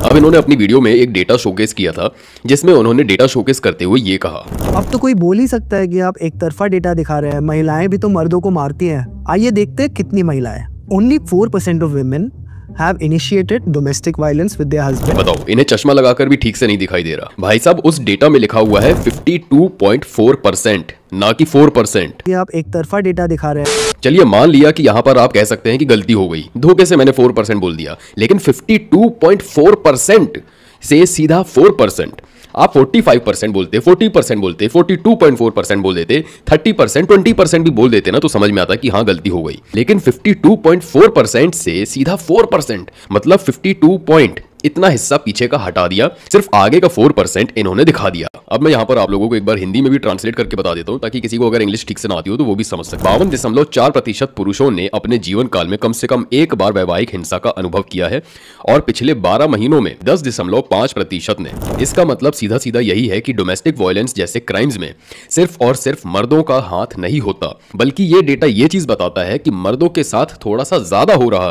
अब इन्होंने अपनी वीडियो में एक डेटा शोकेस किया था, जिसमें उन्होंने डेटा शोकेस करते हुए ये कहा। अब तो कोई बोल ही सकता है कि आप एक तरफा डेटा दिखा रहे हैं, महिलाएं भी तो मर्दों को मारती हैं। आइए देखते हैं कितनी महिलाएं। Only 4% of women have initiated domestic violence with their husband. बताओ, इन्हें चश्मा लगाकर भी ठीक से नहीं दिखाई दे रहा। भाई साहब, उस डेटा में लिखा हुआ है 52.4%, ना कि 4%। ये आप एक तरफा डेटा दिखा रहे हैं। चलिए मान लिया कि यहाँ पर आप कह सकते हैं कि गलती हो गई, धोखे से मैंने 4% बोल दिया, लेकिन 52.4% से सीधा 4%। आप 45% बोलते, 40% बोलते, 42.4% बोल देते, 30%, 20% भी बोल देते ना, तो समझ में आता कि हाँ गलती हो गई। लेकिन 52.4% से सीधा 4%, मतलब 52 पॉइंट, इतना हिस्सा पीछे का हटा दिया, सिर्फ आगे का 4% इन्होंने दिखा दिया। अब मैं यहाँ पर आप लोगों को एक बार हिंदी में भी ट्रांसलेट करके बता देता हूँ, ताकि किसी को अगर इंग्लिश ठीक से ना आती हो तो वो भी समझ सके। 52.4% पुरुषों ने अपने जीवन काल में कम से कम एक बार वैवाहिक हिंसा का अनुभव किया है, और पिछले 12 महीनों में 10.5% ने। इसका मतलब सीधा सीधा यही है कि डोमेस्टिक वायलेंस जैसे क्राइम्स में सिर्फ और सिर्फ मर्दों का हाथ नहीं होता, बल्कि ये डेटा ये चीज बताता है कि मर्दों के साथ थोड़ा सा ज्यादा हो रहा है।